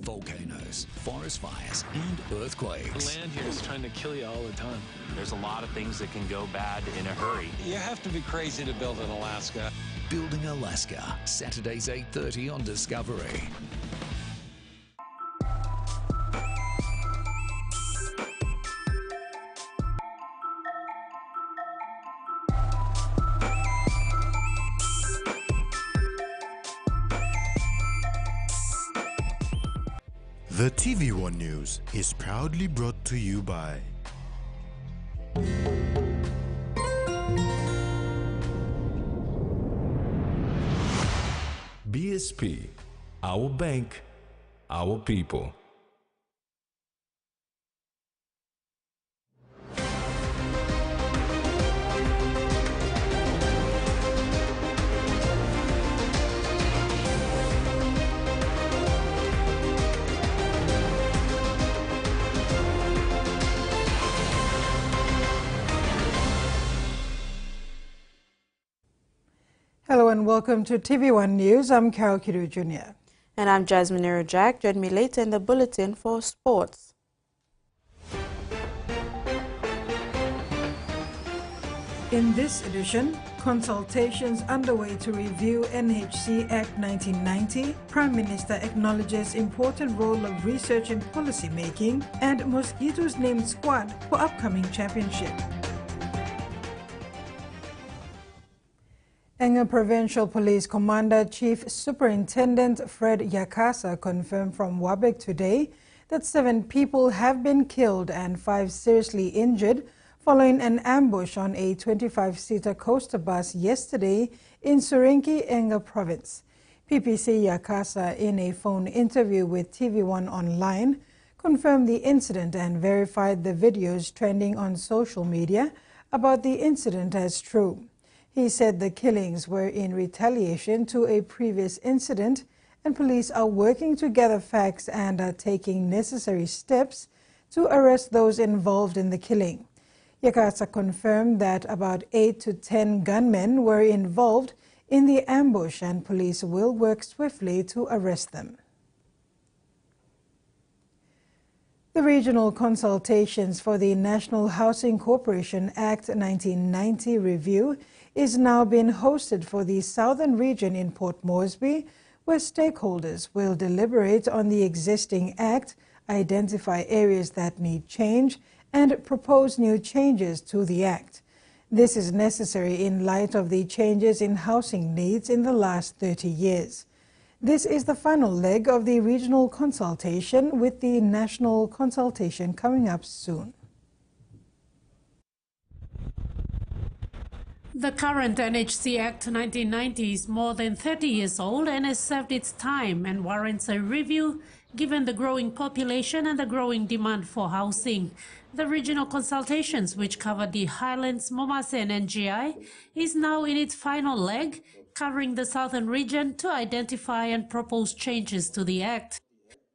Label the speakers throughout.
Speaker 1: volcanoes, forest fires, and earthquakes.
Speaker 2: The land here is trying to kill you all the time.
Speaker 3: There's a lot of things that can go bad in a hurry.
Speaker 4: You have to be crazy to build in Alaska.
Speaker 1: Building Alaska, Saturdays 8:30 on Discovery.
Speaker 5: The TVWAN News is proudly brought to you by
Speaker 6: BSP, our bank, our people.
Speaker 7: Hello and welcome to TV1 News. I'm Carol Kidu Jr.
Speaker 8: And I'm Jasmine Jack. Join me later in the bulletin for sports.
Speaker 7: In this edition, consultations underway to review NHC Act 1990, Prime Minister acknowledges important role of research in policy making, and Mosquitoes named squad for upcoming championship. Enga Provincial Police Commander Chief Superintendent Fred Yakasa confirmed from Wabek today that 7 people have been killed and 5 seriously injured following an ambush on a 25-seater coaster bus yesterday in Surinki, Enga Province. PPC Yakasa, in a phone interview with TV1 Online, confirmed the incident and verified the videos trending on social media about the incident as true. He said the killings were in retaliation to a previous incident, and police are working to gather facts and are taking necessary steps to arrest those involved in the killing. Yakasa confirmed that about 8 to 10 gunmen were involved in the ambush, and police will work swiftly to arrest them. The regional consultations for the National Housing Corporation Act 1990 review is now being hosted for the southern region in Port Moresby, where stakeholders will deliberate on the existing act, identify areas that need change, and propose new changes to the act. This is necessary in light of the changes in housing needs in the last 30 years. This is the final leg of the regional consultation, with the national consultation coming up soon.
Speaker 9: The current NHC Act 1990 is more than 30 years old and has served its time and warrants a review given the growing population and the growing demand for housing. The regional consultations, which cover the Highlands, Momase and NGI, is now in its final leg, covering the southern region to identify and propose changes to the Act.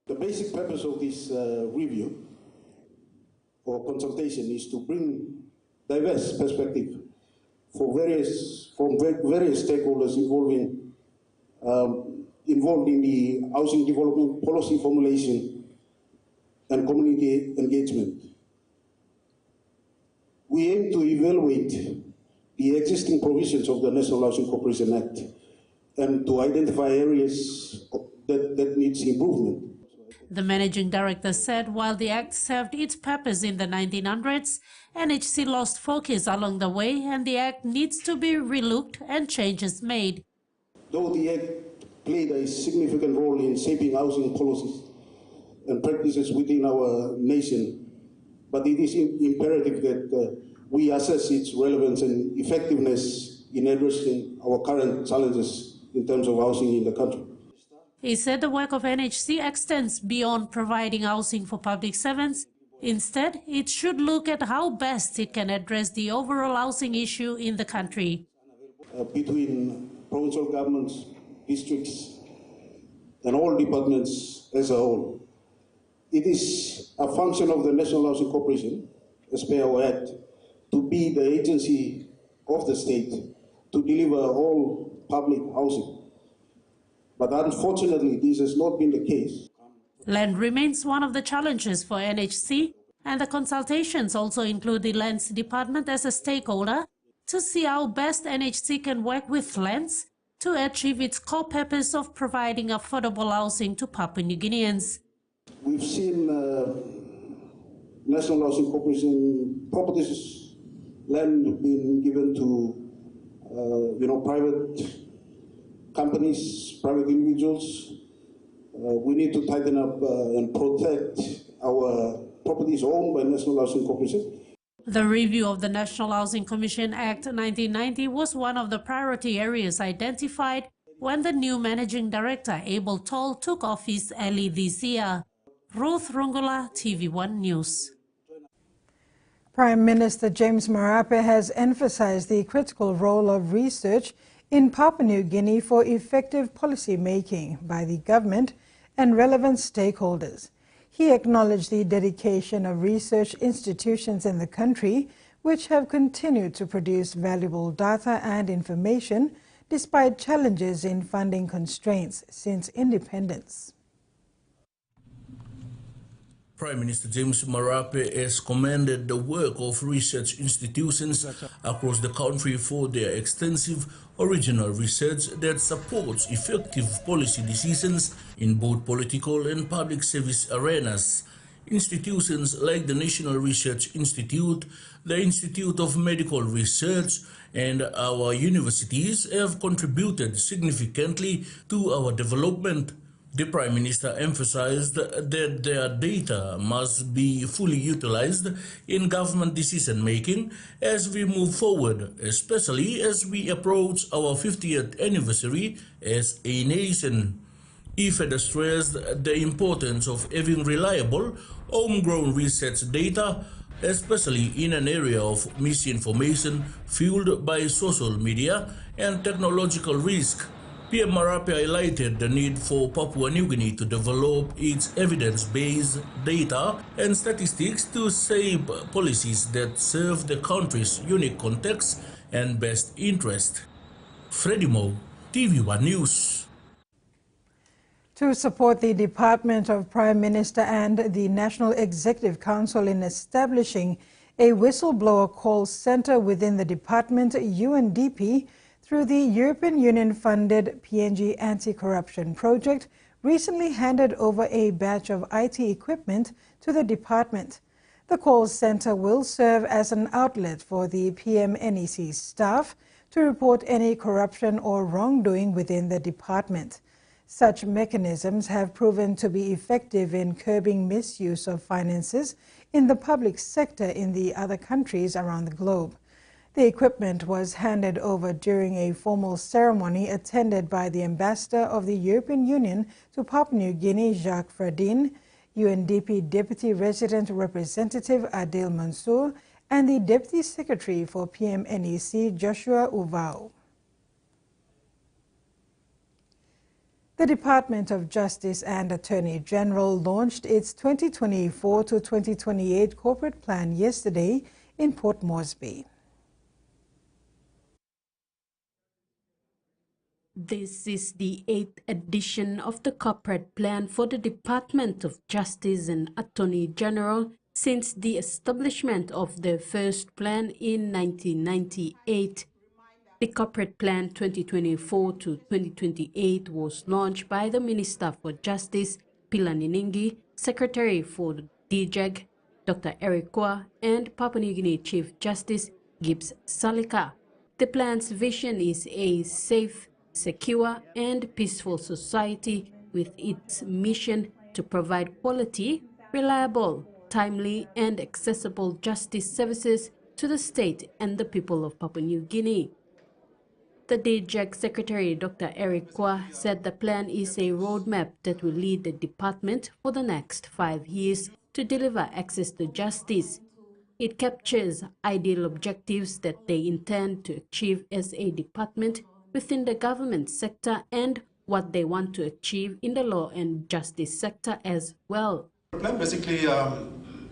Speaker 10: The basic purpose of this review or consultation is to bring diverse perspective from various stakeholders involved in the housing development policy formulation and community engagement. We aim to evaluate the existing provisions of the National Housing Corporation Act and to identify areas that needs improvement.
Speaker 9: The managing director said while the Act served its purpose in the 1900s, NHC lost focus along the way, and the Act needs to be relooked and changes made.
Speaker 10: Though the Act played a significant role in shaping housing policies and practices within our nation, but it is imperative that we assess its relevance and effectiveness in addressing our current challenges in terms of housing in the country.
Speaker 9: He said the work of NHC extends beyond providing housing for public servants. Instead, it should look at how best it can address the overall housing issue in the country.
Speaker 10: Between provincial governments, districts, and all departments as a whole. It is a function of the National Housing Corporation, as per our Act, to be the agency of the state to deliver all public housing. But unfortunately, this has not been the case.
Speaker 9: Land remains one of the challenges for NHC, and the consultations also include the Lands Department as a stakeholder to see how best NHC can work with lands to achieve its core purpose of providing affordable housing to Papua New Guineans.
Speaker 10: We've seen National Housing Corporation properties, land being given to private companies, private individuals. We need to tighten up and protect our properties owned by National Housing Corporation.
Speaker 9: The review of the National Housing Commission Act 1990 was one of the priority areas identified when the new Managing Director, Abel Toll, took office early this year. Ruth Rungula, TV1 News.
Speaker 7: Prime Minister James Marape has emphasized the critical role of research in Papua New Guinea for effective policy making by the government and relevant stakeholders. He acknowledged the dedication of research institutions in the country, which have continued to produce valuable data and information despite challenges in funding constraints since independence.
Speaker 11: Prime Minister James Marape has commended the work of research institutions across the country for their extensive original research that supports effective policy decisions in both political and public service arenas. Institutions like the National Research Institute, the Institute of Medical Research, and our universities have contributed significantly to our development. The Prime Minister emphasized that their data must be fully utilized in government decision-making as we move forward, especially as we approach our 50th anniversary as a nation. He further stressed the importance of having reliable, homegrown research data, especially in an area of misinformation fueled by social media and technological risk. PM Marape highlighted the need for Papua New Guinea to develop its evidence-based data and statistics to shape policies that serve the country's unique context and best interest. Freddie Mo, TV1 News.
Speaker 7: To support the Department of Prime Minister and the National Executive Council in establishing a whistleblower call center within the department, UNDP, through the European Union-funded PNG Anti-Corruption Project, recently handed over a batch of IT equipment to the department. The call center will serve as an outlet for the PMNEC staff to report any corruption or wrongdoing within the department. Such mechanisms have proven to be effective in curbing misuse of finances in the public sector in the other countries around the globe. The equipment was handed over during a formal ceremony attended by the Ambassador of the European Union to Papua New Guinea, Jacques Verdin, UNDP Deputy Resident Representative Adil Mansour, and the Deputy Secretary for PMNEC, Joshua Uvao. The Department of Justice and Attorney General launched its 2024 to 2028 corporate plan yesterday in Port Moresby.
Speaker 9: This is the 8th edition of the corporate plan for the Department of Justice and Attorney General since the establishment of the first plan in 1998. The corporate plan 2024 to 2028 was launched by the Minister for Justice, Pila Niningi, Secretary for DJEG, Dr. Eric Kwa, and Papua New Guinea Chief Justice, Gibbs Salika. The plan's vision is a safe, secure and peaceful society with its mission to provide quality, reliable, timely and accessible justice services to the state and the people of Papua New Guinea. The DJEG Secretary, Dr. Eric Kwa, said the plan is a roadmap that will lead the department for the next 5 years to deliver access to justice. It captures ideal objectives that they intend to achieve as a department within the government sector and what they want to achieve in the law and justice sector as well.
Speaker 12: The plan basically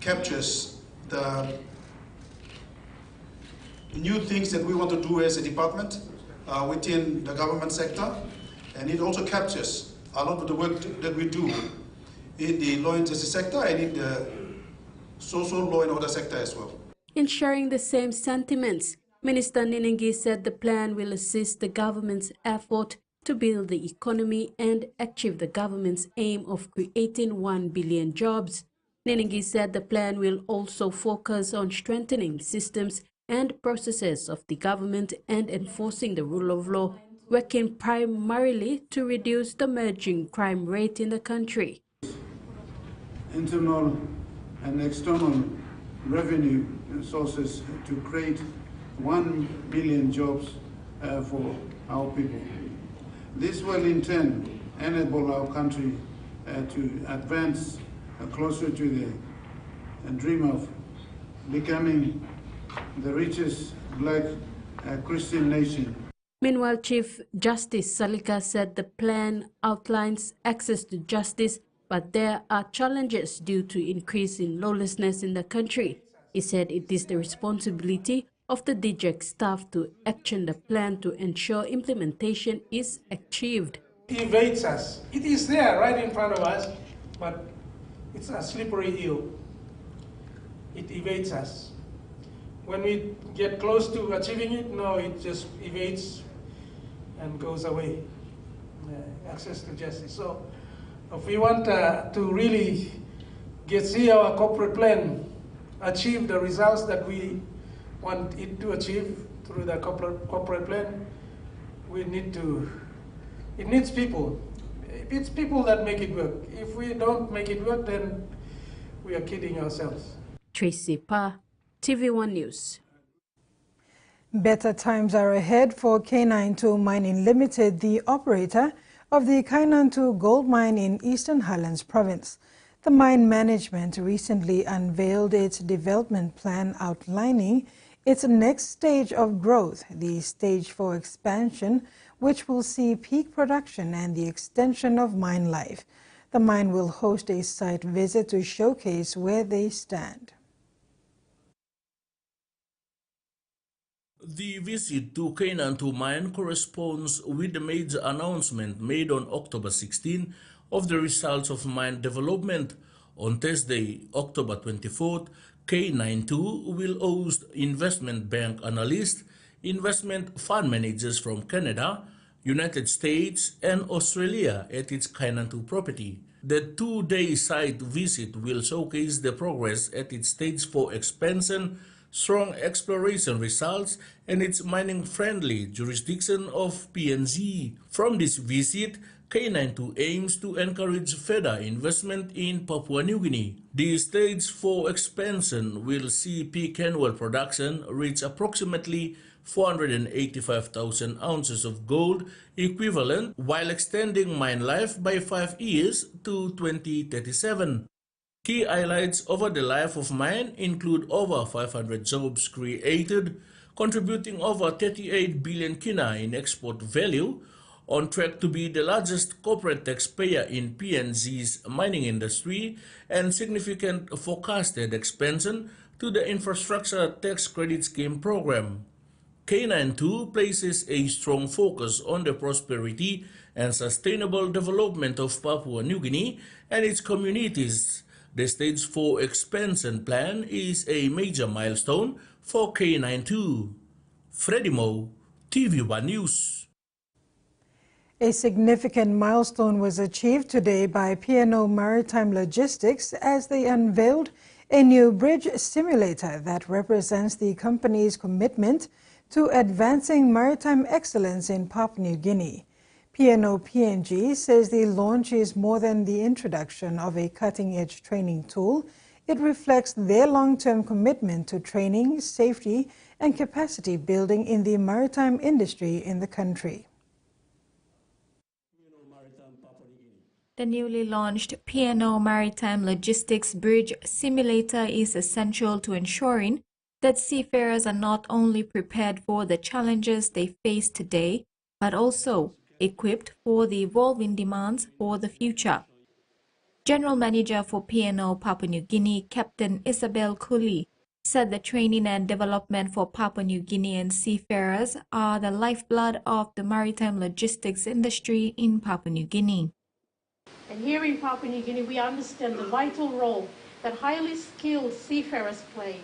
Speaker 12: captures the new things that we want to do as a department within the government sector, and it also captures a lot of the work that we do in the law and justice sector and in the social law and order sector as well.
Speaker 9: In sharing the same sentiments, Minister Ninengi said the plan will assist the government's effort to build the economy and achieve the government's aim of creating 1 billion jobs. Ninengi said the plan will also focus on strengthening systems and processes of the government and enforcing the rule of law, working primarily to reduce the emerging crime rate in the country.
Speaker 10: Internal and external revenue sources to create 1 billion jobs for our people. This will in turn enable our country to advance closer to the dream of becoming the richest black Christian nation.
Speaker 9: Meanwhile, Chief Justice Salika said the plan outlines access to justice, but there are challenges due to increase in lawlessness in the country. He said it is the responsibility of the DGEC staff to action the plan to ensure implementation is achieved.
Speaker 13: It evades us. It is there right in front of us, but it's a slippery eel. It evades us. When we get close to achieving it, no, it just evades and goes away. Access to justice. So if we want to really see our corporate plan achieve the results that we want it to achieve through the corporate plan, it needs people. It's people that make it work. If we don't make it work, then we are kidding ourselves.
Speaker 9: Tracy Pa, TV1 News.
Speaker 7: Better times are ahead for K92 Mining Limited, the operator of the Kainantu gold mine in Eastern Highlands Province. The mine management recently unveiled its development plan outlining its next stage of growth, the stage 4 expansion, which will see peak production and the extension of mine life. The mine will host a site visit to showcase where they stand.
Speaker 11: The visit to Kainantu mine corresponds with the major announcement made on October 16 of the results of mine development. On Thursday, October 24th, K92 will host investment bank analysts, investment fund managers from Canada, United States, and Australia at its Kainantu property. The two-day site visit will showcase the progress at its stage 4 expansion, strong exploration results, and its mining-friendly jurisdiction of PNG. From this visit, K92 aims to encourage further investment in Papua New Guinea. The stage 4 expansion will see peak annual production reach approximately 485,000 ounces of gold equivalent, while extending mine life by 5 years to 2037. Key highlights over the life of mine include over 500 jobs created, contributing over 38 billion kina in export value, on track to be the largest corporate taxpayer in PNG's mining industry, and significant forecasted expansion to the infrastructure tax credit scheme program. K92 places a strong focus on the prosperity and sustainable development of Papua New Guinea and its communities. The Stage 4 expansion plan is a major milestone for K92. Freddie Mo, TV1 News.
Speaker 7: A significant milestone was achieved today by P&O Maritime Logistics as they unveiled a new bridge simulator that represents the company's commitment to advancing maritime excellence in Papua New Guinea. P&O PNG says the launch is more than the introduction of a cutting-edge training tool. It reflects their long-term commitment to training, safety, and capacity building in the maritime industry in the country.
Speaker 14: The newly launched P&O Maritime Logistics Bridge Simulator is essential to ensuring that seafarers are not only prepared for the challenges they face today, but also equipped for the evolving demands for the future. General Manager for P&O Papua New Guinea, Captain Isabel Cooley, said the training and development for Papua New Guinean seafarers are the lifeblood of the maritime logistics industry in Papua New Guinea.
Speaker 9: And here in Papua New Guinea, we understand the vital role that highly skilled seafarers play,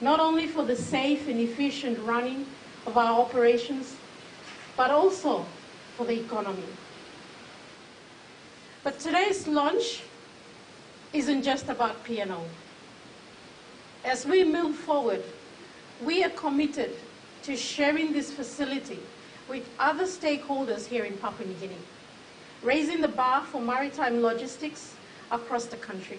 Speaker 9: not only for the safe and efficient running of our operations, but also for the economy. But today's launch isn't just about P&O. As we move forward, we are committed to sharing this facility with other stakeholders here in Papua New Guinea, raising the bar for maritime logistics across the country.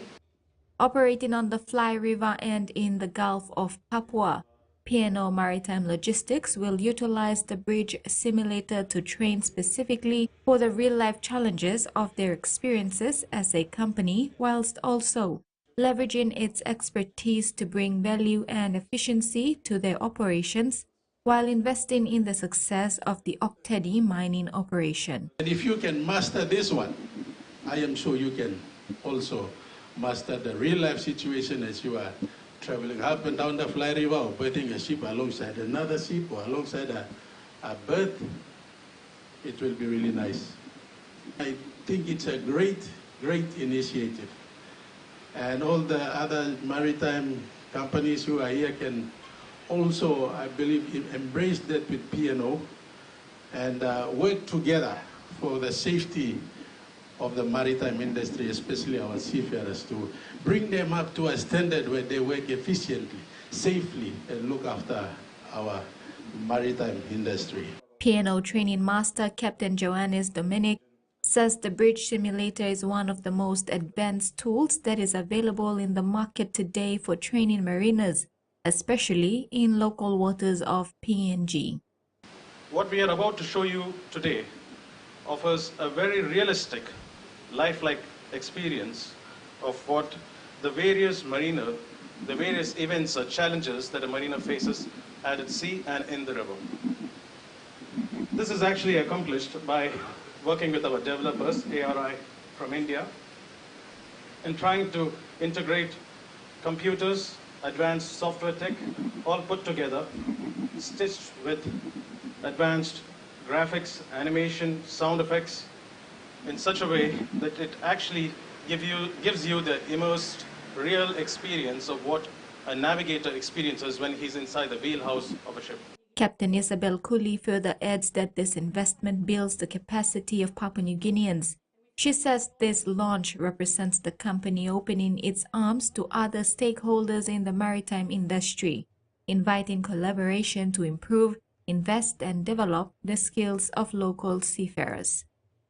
Speaker 14: Operating on the Fly River and in the Gulf of Papua, P&O Maritime Logistics will utilize the bridge simulator to train specifically for the real-life challenges of their experiences as a company, whilst also leveraging its expertise to bring value and efficiency to their operations while investing in the success of the Oktedi mining operation.
Speaker 15: And if you can master this one, I am sure you can also master the real-life situation as you are traveling up and down the Fly River, or berthing a ship alongside another ship or alongside a berth. It will be really nice. I think it's a great initiative. And all the other maritime companies who are here can also, I believe, embrace that with P&O and work together for the safety of the maritime industry, especially our seafarers, to bring them up to a standard where they work efficiently, safely, and look after our maritime industry.
Speaker 14: P&O training master Captain Johannes Dominic says the bridge simulator is one of the most advanced tools that is available in the market today for training mariners, especially in local waters of PNG.
Speaker 16: What we are about to show you today offers a very realistic, lifelike experience of what the various events or challenges that a mariner faces at sea and in the river. This is actually accomplished by working with our developers, ARI from India, and trying to integrate computers, advanced software tech, all put together, stitched with advanced graphics, animation, sound effects, in such a way that it actually gives you the immersed, real experience of what a navigator experiences when he's inside the wheelhouse of a ship.
Speaker 14: Captain Isabel Cooley further adds that this investment builds the capacity of Papua New Guineans. She says this launch represents the company opening its arms to other stakeholders in the maritime industry, inviting collaboration to improve, invest and develop the skills of local seafarers.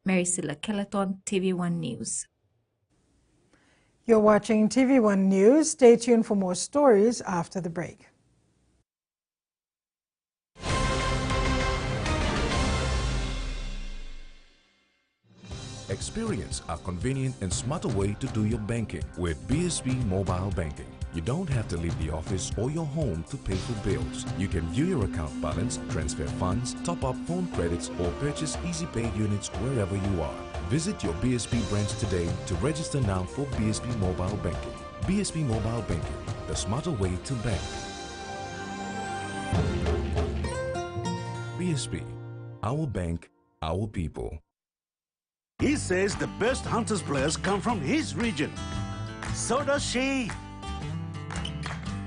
Speaker 14: Maricela Kelleton, TV1 News.
Speaker 7: You're watching TV1 News. Stay tuned for more stories after the break.
Speaker 6: Experience a convenient and smarter way to do your banking with BSB Mobile Banking. You don't have to leave the office or your home to pay for bills. You can view your account balance, transfer funds, top up phone credits, or purchase Easy Pay units wherever you are. Visit your BSB branch today to register now for BSB Mobile Banking. BSB Mobile Banking, the smarter way to bank. BSB, our bank, our people.
Speaker 17: He says the best Hunters players come from his region. So does she.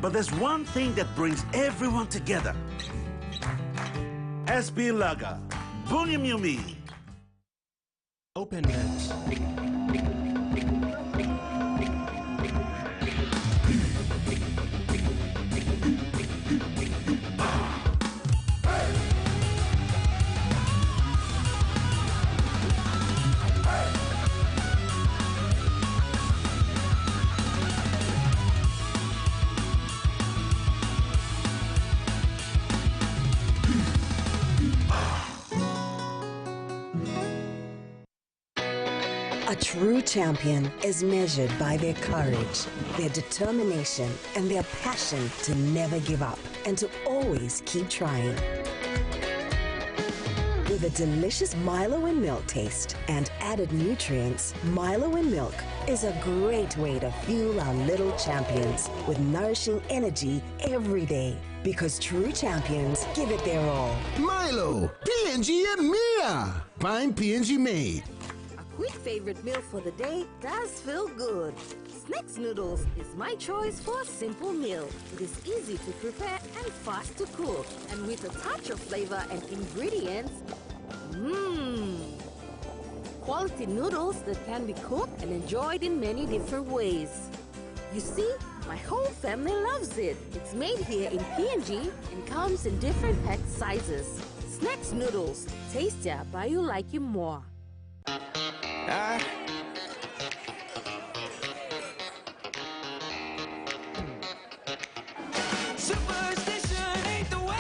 Speaker 17: But there's one thing that brings everyone together. SB Lager, Bunyamyumi.
Speaker 5: Open Nets.
Speaker 18: A true champion is measured by their courage, their determination, and their passion to never give up and to always keep trying. With a delicious Milo in milk taste and added nutrients, Milo in milk is a great way to fuel our little champions with nourishing energy every day. Because true champions give it their all.
Speaker 19: Milo, PNG and Mia. Find PNG made. quick favorite meal for the day does feel good. Snacks noodles is my choice for a simple meal. It is easy to prepare and fast to cook. And with a touch of flavor and ingredients, quality noodles that can be cooked and enjoyed in many different ways. You see, my whole family loves it. It's made here in PNG and comes in different pack sizes. Snacks noodles, tastier but you like it more.
Speaker 20: Superstition ain't the way.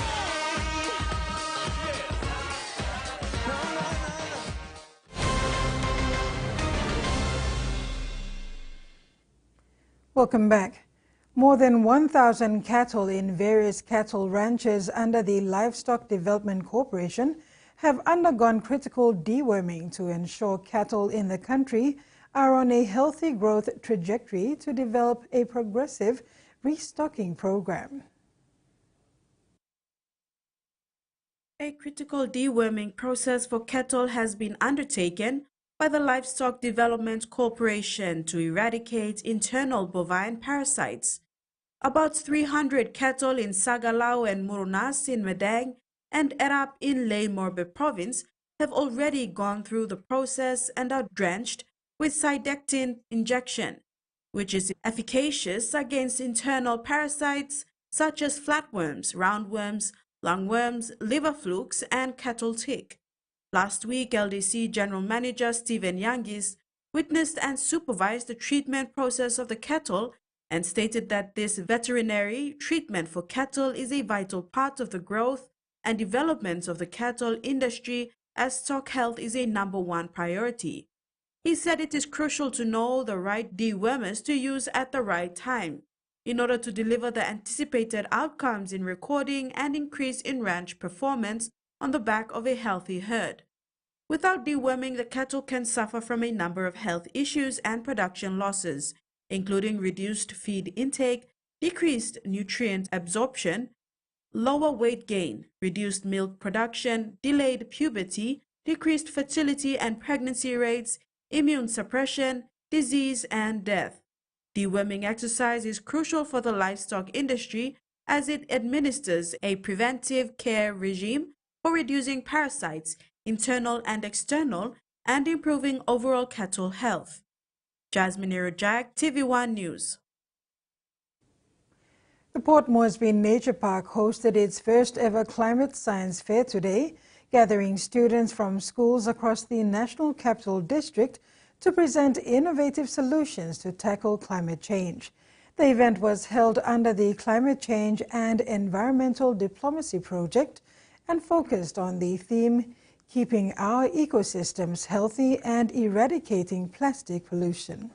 Speaker 7: Welcome back. More than 1,000 cattle in various cattle ranches under the Livestock Development Corporation have undergone critical deworming to ensure cattle in the country are on a healthy growth trajectory to develop a progressive restocking program.
Speaker 8: A critical deworming process for cattle has been undertaken by the Livestock Development Corporation to eradicate internal bovine parasites. About 300 cattle in Sagalao and Murunas in Medang and Erap in Ley Morbe province have already gone through the process and are drenched with cydectin injection, which is efficacious against internal parasites such as flatworms, roundworms, lungworms, liver flukes, and cattle tick. Last week, LDC General Manager Stephen Yangis witnessed and supervised the treatment process of the cattle and stated that this veterinary treatment for cattle is a vital part of the growth and development of the cattle industry, as stock health is a #1 priority. He said it is crucial to know the right dewormers to use at the right time in order to deliver the anticipated outcomes in recording and increase in ranch performance on the back of a healthy herd. Without deworming, the cattle can suffer from a number of health issues and production losses, including reduced feed intake, decreased nutrient absorption, lower weight gain, reduced milk production, delayed puberty, decreased fertility and pregnancy rates, immune suppression, disease, and death. Deworming exercise is crucial for the livestock industry as it administers a preventive care regime for reducing parasites, internal and external, and improving overall cattle health. Jasmine Irajak, TV1 News.
Speaker 7: The Port Moresby Nature Park hosted its first ever climate science fair today, gathering students from schools across the National Capital District to present innovative solutions to tackle climate change. The event was held under the Climate Change and Environmental Diplomacy Project and focused on the theme Keeping Our Ecosystems Healthy and Eradicating Plastic Pollution.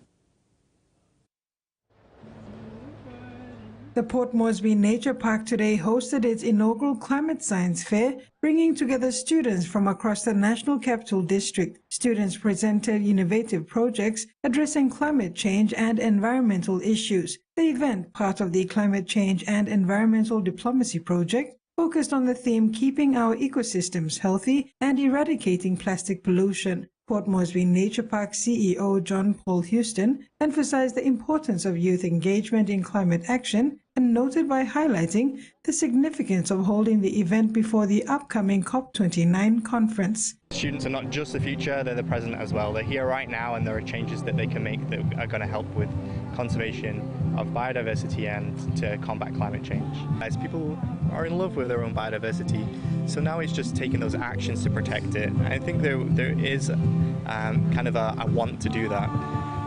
Speaker 7: The Port Moresby Nature Park today hosted its inaugural Climate Science Fair, bringing together students from across the National Capital District. Students presented innovative projects addressing climate change and environmental issues. The event, part of the Climate Change and Environmental Diplomacy Project, focused on the theme Keeping Our Ecosystems Healthy and Eradicating Plastic Pollution. Port Moresby Nature Park CEO John Paul Houston emphasized the importance of youth engagement in climate action and noted by highlighting the significance of holding the event before the upcoming COP29 conference.
Speaker 21: Students are not just the future, they're the present as well. They're here right now and there are changes that they can make that are going to help with conservation of biodiversity and to combat climate change. As people are in love with their own biodiversity, so now it's just taking those actions to protect it. I think there is kind of a want to do that.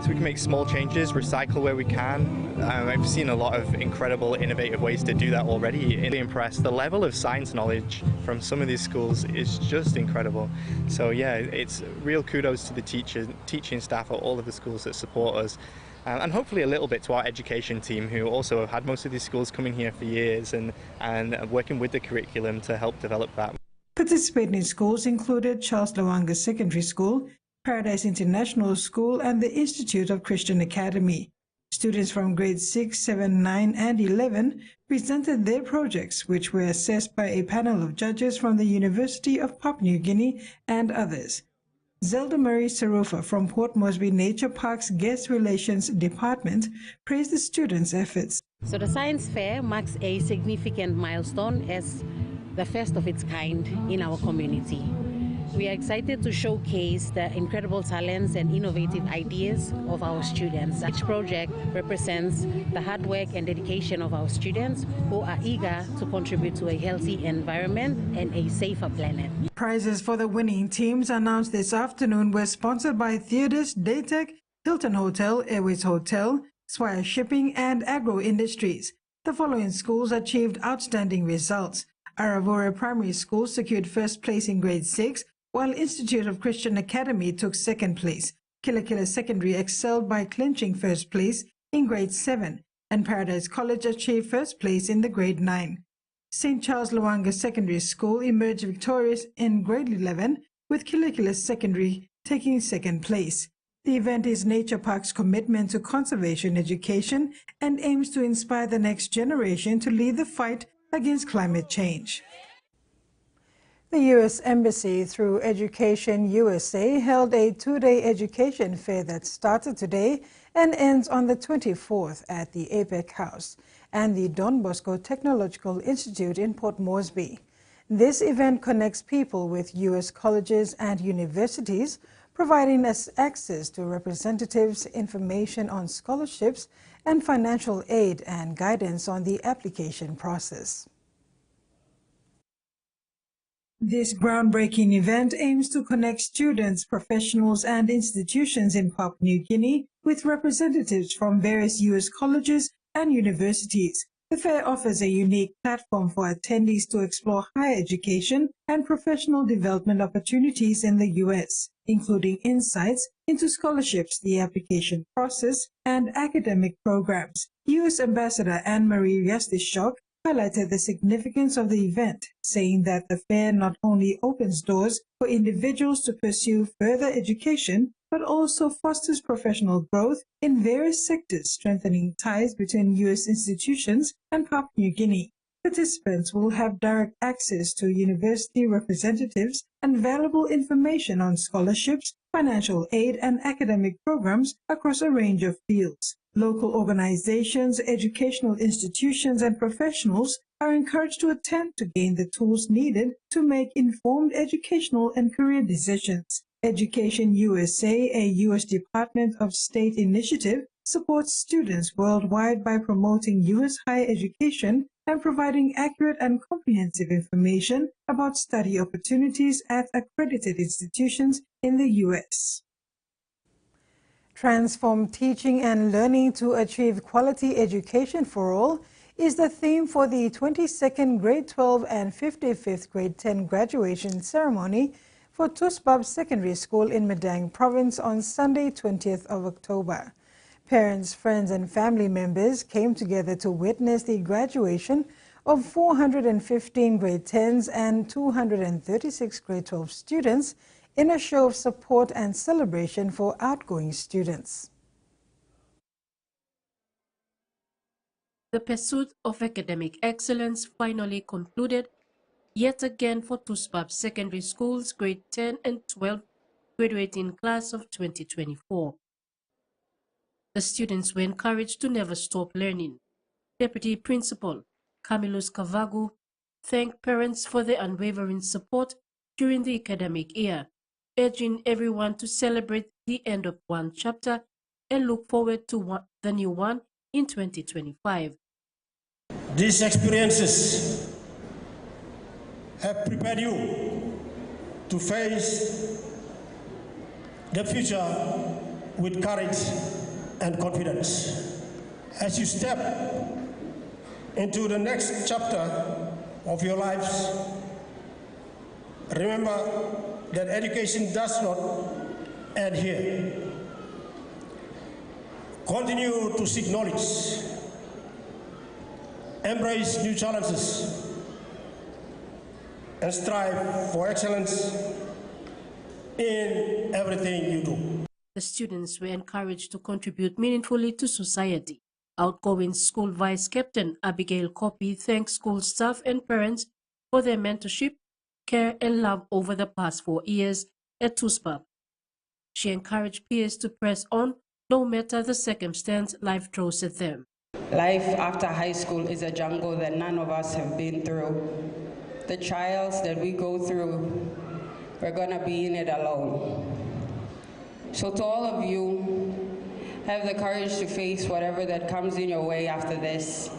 Speaker 21: So we can make small changes, recycle where we can. I've seen a lot of incredible, innovative ways to do that already. Really impressed. The level of science knowledge from some of these schools is just incredible. So yeah, it's real kudos to the teaching staff at all of the schools that support us. And hopefully a little bit to our education team, who also have had most of these schools coming here for years and working with the curriculum to help develop that.
Speaker 7: Participating schools included Charles Lawanga Secondary School, Paradise International School, and the Institute of Christian Academy. Students from grades 6, 7, 9, and 11 presented their projects, which were assessed by a panel of judges from the University of Papua New Guinea and others. Zelda Marie Sarufa from Port Moresby Nature Park's Guest Relations Department praised the students' efforts.
Speaker 2: So the science fair marks a significant milestone as the first of its kind in our community. We are excited to showcase the incredible talents and innovative ideas of our students. Each project represents the hard work and dedication of our students who are eager to contribute to a healthy environment and a safer planet.
Speaker 7: Prizes for the winning teams announced this afternoon were sponsored by Theodis, Daytech, Hilton Hotel, Airways Hotel, Swire Shipping, and Agro Industries. The following schools achieved outstanding results. Aravora Primary School secured first place in grade 6, while Institute of Christian Academy took second place. Kilakila Secondary excelled by clinching first place in grade 7, and Paradise College achieved first place in the grade 9. St. Charles Lwanga Secondary School emerged victorious in grade 11, with Kilakila Secondary taking second place. The event is Nature Park's commitment to conservation education and aims to inspire the next generation to lead the fight against climate change. The U.S. Embassy, through Education USA, held a two-day education fair that started today and ends on the 24th at the APEC House and the Don Bosco Technological Institute in Port Moresby. This event connects people with U.S. colleges and universities, providing us access to representatives, information on scholarships, and financial aid and guidance on the application process. This groundbreaking event aims to connect students, professionals, and institutions in Papua New Guinea with representatives from various U.S. colleges and universities. The fair offers a unique platform for attendees to explore higher education and professional development opportunities in the U.S., including insights into scholarships, the application process, and academic programs. U.S. Ambassador Anne-Marie Yastishok highlighted the significance of the event, saying that the fair not only opens doors for individuals to pursue further education, but also fosters professional growth in various sectors, strengthening ties between U.S. institutions and Papua New Guinea. Participants will have direct access to university representatives and valuable information on scholarships, financial aid, and academic programs across a range of fields. Local organizations, educational institutions, and professionals are encouraged to attend to gain the tools needed to make informed educational and career decisions. Education USA, a U.S. Department of State initiative, supports students worldwide by promoting U.S. higher education and providing accurate and comprehensive information about study opportunities at accredited institutions in the U.S. Transform teaching and learning to achieve quality education for all is the theme for the 22nd grade 12 and 55th grade 10 graduation ceremony for Tusbab Secondary School in Madang Province on Sunday, 20th of October. Parents, friends, and family members came together to witness the graduation of 415 grade 10s and 236 grade 12 students in a show of support and celebration for outgoing students.
Speaker 9: The pursuit of academic excellence finally concluded yet again for Tusbab Secondary School's grade 10 and 12 graduating class of 2024. The students were encouraged to never stop learning. Deputy Principal Camillus Kavagu thanked parents for their unwavering support during the academic year, urging everyone to celebrate the end of one chapter and look forward to the new one in 2025.
Speaker 22: These experiences have prepared you to face the future with courage and confidence. As you step into the next chapter of your lives, remember that education does not end here. Continue to seek knowledge, embrace new challenges, and strive for excellence in everything you do.
Speaker 9: The students were encouraged to contribute meaningfully to society. Outgoing school vice captain Abigail Kopi thanked school staff and parents for their mentorship, care, and love over the past 4 years at Tusbab, She encouraged peers to press on no matter the circumstance life throws at them.
Speaker 3: Life after high school is a jungle that none of us have been through. The trials that we go through, we're gonna be in it alone. So to all of you, have the courage to face whatever that comes in your way after this.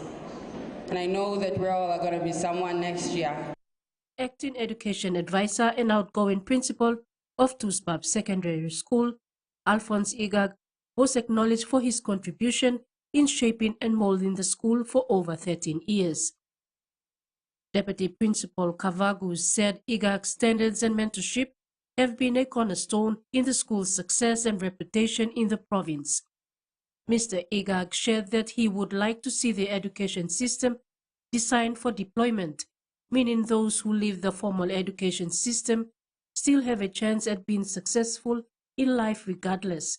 Speaker 3: And I know that we're all gonna be someone next year.
Speaker 9: Acting education advisor and outgoing principal of Tuspap Secondary School, Alphonse Igag, was acknowledged for his contribution in shaping and molding the school for over 13 years. Deputy Principal Kavagu said Igag's standards and mentorship have been a cornerstone in the school's success and reputation in the province. Mr. Igag shared that he would like to see the education system designed for deployment, meaning those who leave the formal education system still have a chance at being successful in life regardless.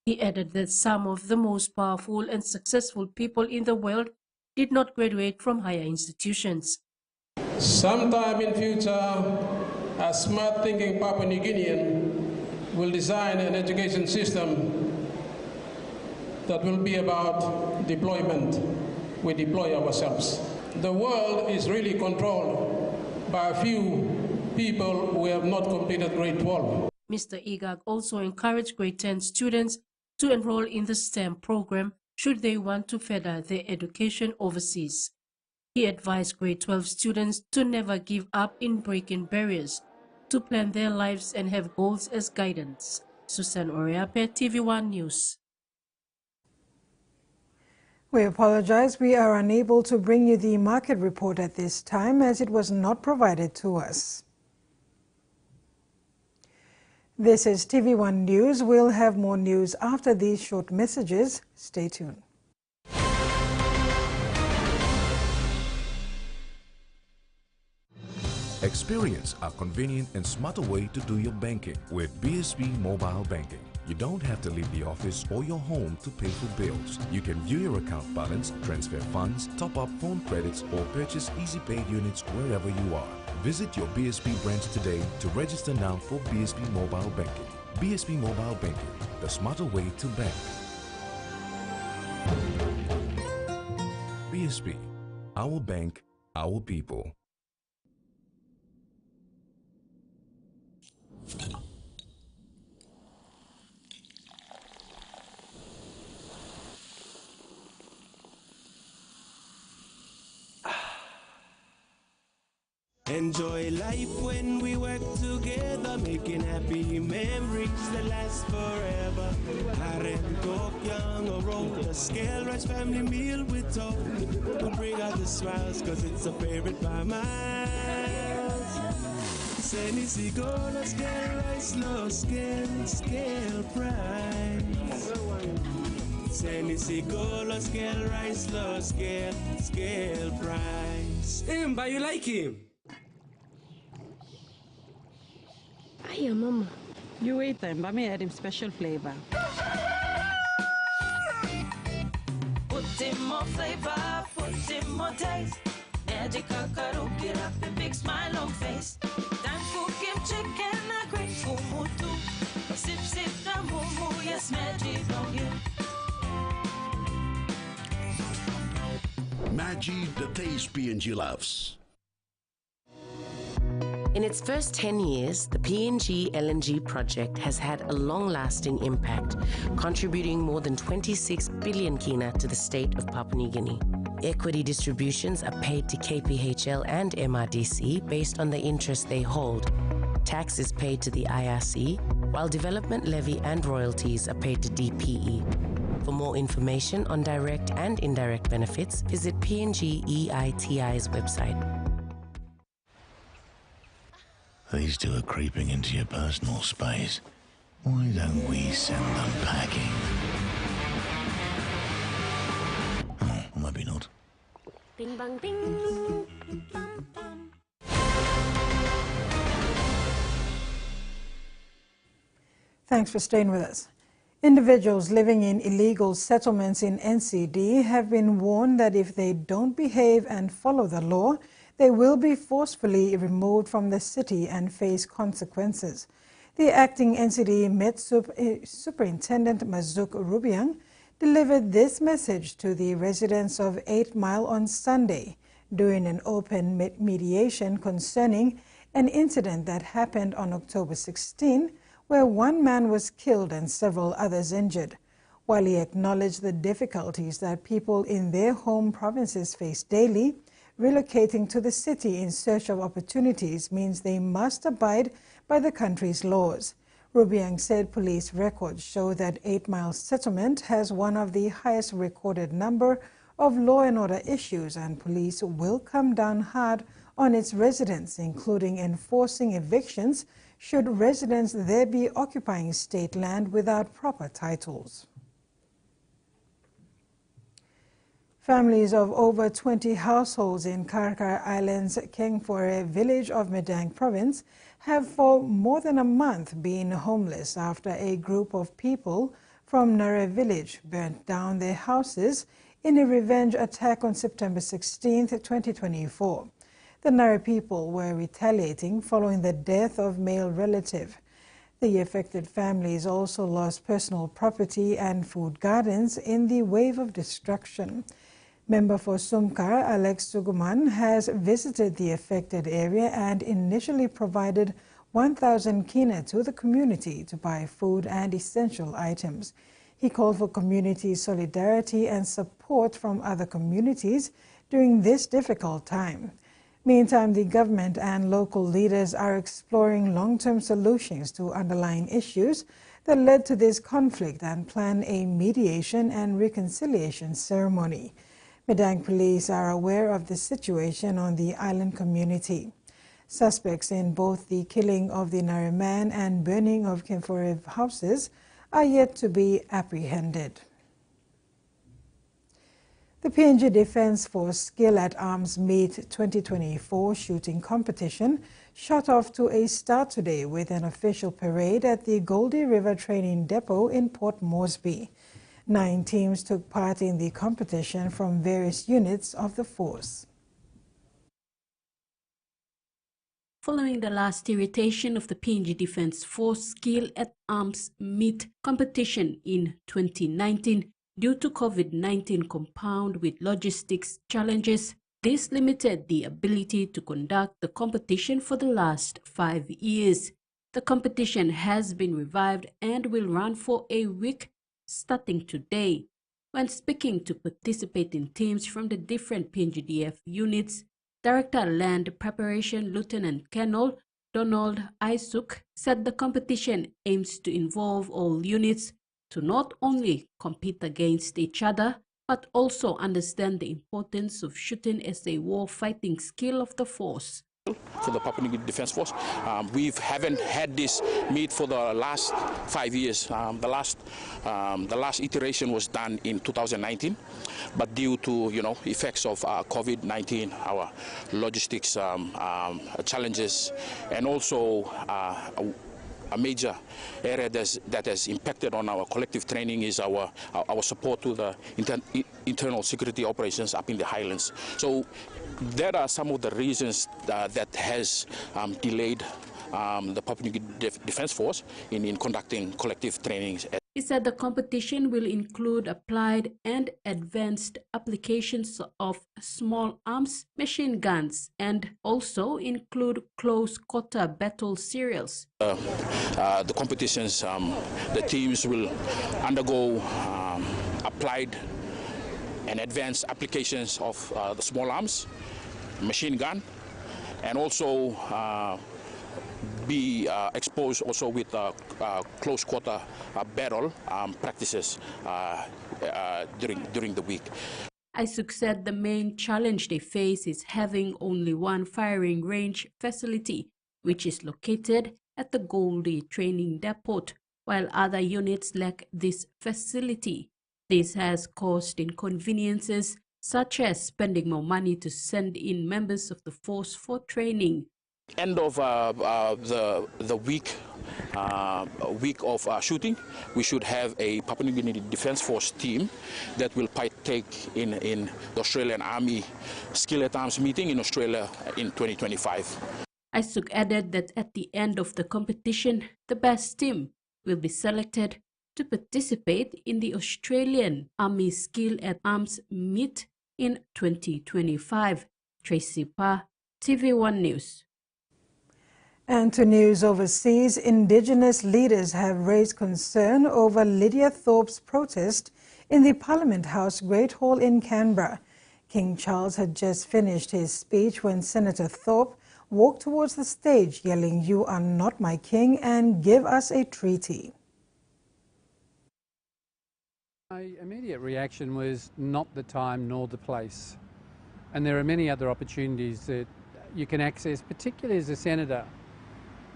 Speaker 9: He added that some of the most powerful and successful people in the world did not graduate from higher institutions.
Speaker 22: Sometime in future, a smart-thinking Papua New Guinean will design an education system that will be about deployment. We deploy ourselves. The world is really controlled by a few people who have not completed grade 12.
Speaker 9: Mr. Igag also encouraged grade 10 students to enroll in the STEM program should they want to further their education overseas. He advised grade 12 students to never give up in breaking barriers, to plan their lives and have goals as guidance. Susan Oriape, TVWAN News.
Speaker 7: We apologize. We are unable to bring you the market report at this time as it was not provided to us. This is TVWAN News. We'll have more news after these short messages. Stay tuned.
Speaker 6: Experience a convenient and smarter way to do your banking with BSB Mobile Banking. You don't have to leave the office or your home to pay for bills. You can view your account balance, transfer funds, top up phone credits, or purchase easy paid units wherever you are. Visit your BSB branch today to register now for BSB Mobile Banking. BSB Mobile Banking, the smarter way to bank. BSB, our bank, our people.
Speaker 4: Enjoy life when we work together, making happy memories that last forever. Karen, talk young, or roll the scale rice family meal with talk. We'll bring out the smiles, cause it's a favorite by miles. Senisi go, let's get rice, low scale price. Senisi go, let's get rice, low scale price.
Speaker 23: Him, but you like him?
Speaker 24: Hiya, Mama. You wait time, but me add him special flavor.
Speaker 25: Put him more flavor, put him more taste. Magic kakaru, get up a big smile on face. Time for him chicken, a great fumu too. Sip, sip, the mumu, yes, magic on you.
Speaker 26: Maggi, the taste PNG loves.
Speaker 27: In its first 10 years, the PNG LNG project has had a long-lasting impact, contributing more than 26 billion kina to the state of Papua New Guinea. Equity distributions are paid to KPHL and MRDC based on the interest they hold. Tax is paid to the IRC, while development levy and royalties are paid to DPE. For more information on direct and indirect benefits, visit PNG EITI's website.
Speaker 26: These two are creeping into your personal space. Why don't we send them packing? Oh, maybe not.
Speaker 24: Bing bang bing.
Speaker 7: Thanks for staying with us. Individuals living in illegal settlements in NCD have been warned that if they don't behave and follow the law, they will be forcefully removed from the city and face consequences. The acting NCD Met Superintendent Mazuk Rubiang delivered this message to the residents of 8 Mile on Sunday during an open mediation concerning an incident that happened on October 16, where one man was killed and several others injured. While he acknowledged the difficulties that people in their home provinces face daily, relocating to the city in search of opportunities means they must abide by the country's laws. Rubiang said police records show that 8 Mile settlement has one of the highest recorded number of law and order issues, and police will come down hard on its residents, including enforcing evictions should residents there be occupying state land without proper titles. Families of over 20 households in Karkar Island's Kengfore village of Medang province have for more than a month been homeless after a group of people from Nare village burnt down their houses in a revenge attack on September 16, 2024. The Nare people were retaliating following the death of male relative. The affected families also lost personal property and food gardens in the wave of destruction. Member for Sumkar, Alex Suguman, has visited the affected area and initially provided 1,000 kina to the community to buy food and essential items. He called for community solidarity and support from other communities during this difficult time. Meantime, the government and local leaders are exploring long-term solutions to underlying issues that led to this conflict and plan a mediation and reconciliation ceremony. Medang police are aware of the situation on the island community. Suspects in both the killing of the Nare man and burning of Kengfore houses are yet to be apprehended. The PNG Defence Force Skill at Arms Meet 2024 shooting competition shot off to a start today with an official parade at the Goldie River Training Depot in Port Moresby. 9 teams took part in the competition from various units of the force.
Speaker 9: Following the last irritation of the PNG Defence Force Skill at Arms Meet competition in 2019 due to COVID-19 compound with logistics challenges, this limited the ability to conduct the competition for the last 5 years. The competition has been revived and will run for a week starting today. When speaking to participating teams from the different PNGDF units, Director Land Preparation Lieutenant Colonel Donald Isuk said the competition aims to involve all units to not only compete against each other, but also understand the importance of shooting as a war-fighting skill of the force.
Speaker 1: For the Papua New Guinea Defence Force, we haven't had this meet for the last 5 years. The last iteration was done in 2019, but due to effects of COVID-19, our logistics challenges, and also a major area that has impacted on our collective training is our support to the internal security operations up in the highlands. So there are some of the reasons that has delayed the Papua New Guinea Defence Force in conducting collective trainings.
Speaker 9: He said the competition will include applied and advanced applications of small arms machine guns and also include close-quarter battle serials.
Speaker 1: The competitions, the teams will undergo applied and advanced applications of the small arms, machine gun, and also be exposed also with close quarter battle practices during the week.
Speaker 9: Isuk said the main challenge they face is having only one firing range facility, which is located at the Goldie Training Depot, while other units lack this facility. This has caused inconveniences such as spending more money to send in members of the force for training.
Speaker 1: End of the week of shooting, we should have a Papua New Guinea Defence Force team that will partake in the Australian Army Skill at Arms meeting in Australia in 2025.
Speaker 10: Isuk added that at the end of the competition, the best team will be selected to participate in the Australian Army Skill at Arms Meet in 2025. Tracy Pa, TV1 News.
Speaker 7: And to news overseas, Indigenous leaders have raised concern over Lydia Thorpe's protest in the Parliament House Great Hall in Canberra. King Charles had just finished his speech when Senator Thorpe walked towards the stage yelling, "You are not my king," and "Give us a treaty."
Speaker 11: My immediate reaction was not the time nor the place. And there are many other opportunities that you can access, particularly as a senator.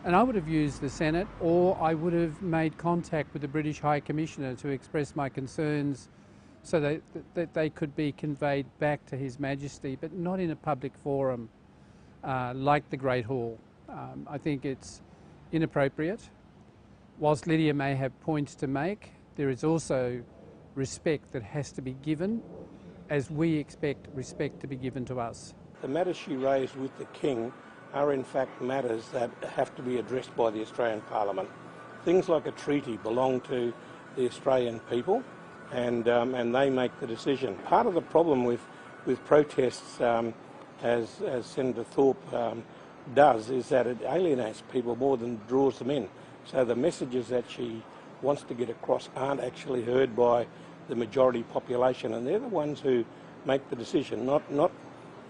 Speaker 11: And I would have used the Senate, or I would have made contact with the British High Commissioner to express my concerns so that they could be conveyed back to His Majesty, but not in a public forum like the Great Hall. I think it's inappropriate. Whilst Lydia may have points to make, there is also respect that has to be given, as we expect respect to be given to us.
Speaker 12: The matters she raised with the King are in fact matters that have to be addressed by the Australian Parliament. Things like a treaty belong to the Australian people, and they make the decision. Part of the problem with protests, as Senator Thorpe does, is that it alienates people more than draws them in. So the messages that she wants to get across aren't actually heard by the majority population, and they're the ones who make the decision, not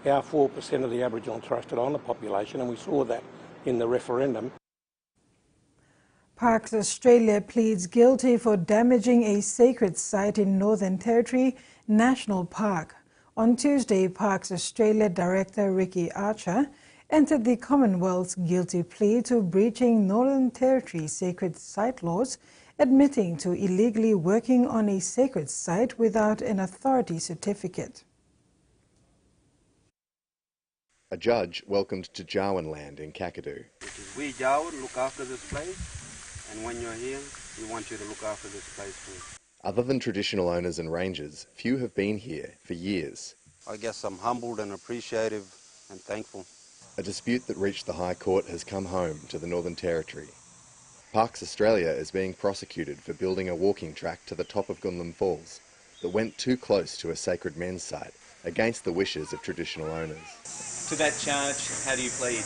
Speaker 12: our 4% of the Aboriginal and Torres Strait Islander population, and we saw that in the referendum.
Speaker 7: Parks Australia pleads guilty for damaging a sacred site in Northern Territory National Park. On Tuesday, Parks Australia Director Ricky Archer entered the Commonwealth's guilty plea to breaching Northern Territory sacred site laws, admitting to illegally working on a sacred site without an authority certificate.
Speaker 13: A judge welcomed to TVWAN land in Kakadu.
Speaker 15: We TVWAN look after this place, and when you're here, we want you to look after this place too.
Speaker 13: Other than traditional owners and rangers, few have been here for years.
Speaker 15: I guess I'm humbled and appreciative and thankful.
Speaker 13: A dispute that reached the High Court has come home to the Northern Territory. Parks Australia is being prosecuted for building a walking track to the top of Gunlum Falls that went too close to a sacred men's site, against the wishes of traditional owners.
Speaker 16: To that charge, how do you plead?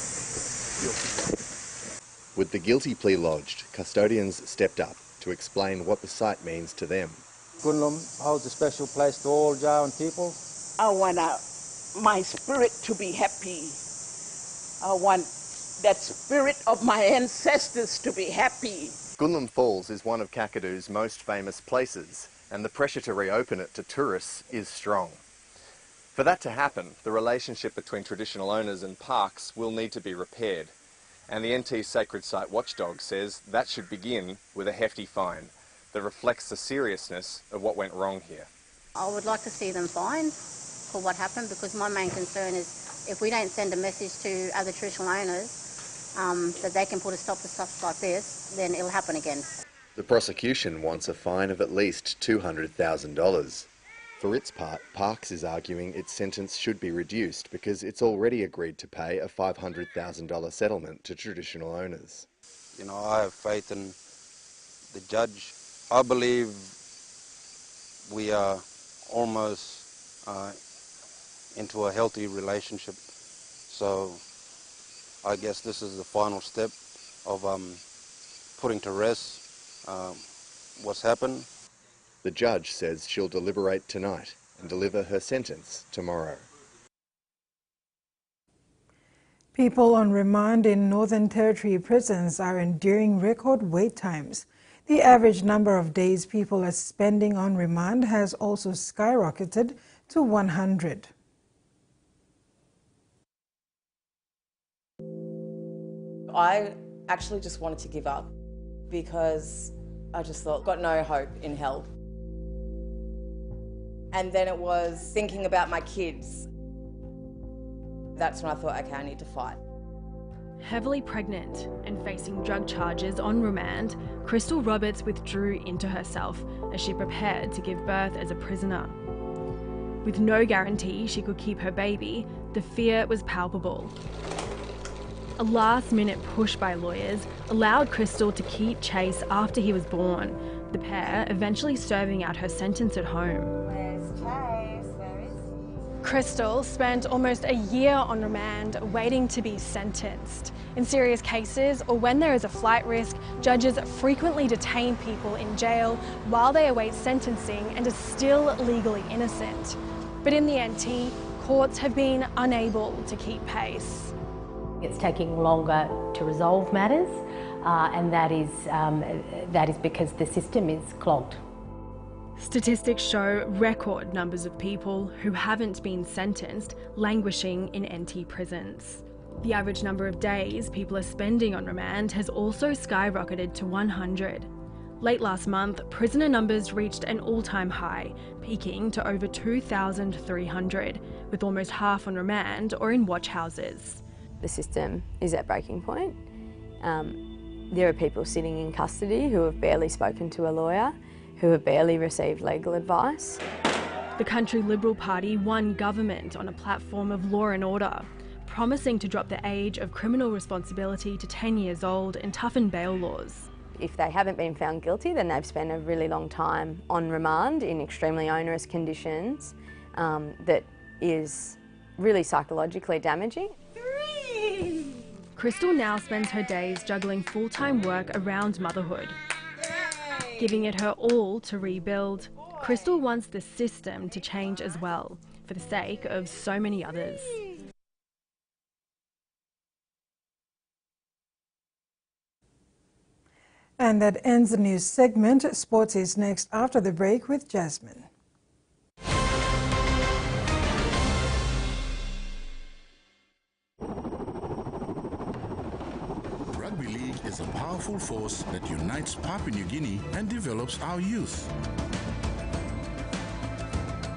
Speaker 13: With the guilty plea lodged, custodians stepped up to explain what the site means to them.
Speaker 23: Gunlum holds a special place to all TVWAN people.
Speaker 28: I want my spirit to be happy. I want that spirit of my ancestors to be happy.
Speaker 13: Gunlum Falls is one of Kakadu's most famous places, and the pressure to reopen it to tourists is strong. For that to happen, the relationship between traditional owners and parks will need to be repaired, and the NT Sacred Site Watchdog says that should begin with a hefty fine that reflects the seriousness of what went wrong here.
Speaker 29: I would like to see them fined for what happened, because my main concern is if we don't send a message to other traditional owners that they can put a stop to stuff like this, then it'll happen again.
Speaker 13: The prosecution wants a fine of at least $200,000. For its part, Parks is arguing its sentence should be reduced because it's already agreed to pay a $500,000 settlement to traditional owners.
Speaker 15: You know, I have faith in the judge. I believe we are almost into a healthy relationship. So I guess this is the final step of putting to rest what's happened.
Speaker 13: The judge says she'll deliberate tonight and deliver her sentence tomorrow.
Speaker 7: People on remand in Northern Territory prisons are enduring record wait times. The average number of days people are spending on remand has also skyrocketed to 100.
Speaker 30: I actually just wanted to give up because I just thought, got no hope in hell. And then it was thinking about my kids. That's when I thought, okay, I need to fight.
Speaker 31: Heavily pregnant and facing drug charges on remand, Crystal Roberts withdrew into herself as she prepared to give birth as a prisoner. With no guarantee she could keep her baby, the fear was palpable. A last-minute push by lawyers allowed Crystal to keep Chase after he was born, the pair eventually serving out her sentence at home.
Speaker 2: Where's Chase? Where is he?
Speaker 31: Crystal spent almost a year on remand waiting to be sentenced. In serious cases, or when there is a flight risk, judges frequently detain people in jail while they await sentencing and are still legally innocent. But in the NT, courts have been unable to keep pace.
Speaker 3: It's taking longer to resolve matters, and that is because the system is clogged.
Speaker 31: Statistics show record numbers of people who haven't been sentenced languishing in NT prisons. The average number of days people are spending on remand has also skyrocketed to 100. Late last month, prisoner numbers reached an all-time high, peaking to over 2,300, with almost half on remand or in watch houses.
Speaker 5: The system is at breaking point. There are people sitting in custody who have barely spoken to a lawyer, who have barely received legal advice.
Speaker 31: The country Liberal Party won government on a platform of law and order, promising to drop the age of criminal responsibility to 10 years old and toughen bail laws.
Speaker 5: If they haven't been found guilty, then they've spent a really long time on remand in extremely onerous conditions that is really psychologically damaging.
Speaker 31: Crystal now spends her days juggling full-time work around motherhood. Giving it her all to rebuild, Crystal wants the system to change as well, for the sake of so many others.
Speaker 7: And that ends the news segment. Sports is next after the break with Jasmine.
Speaker 8: Rugby League is a powerful force that unites Papua New Guinea and develops our youth.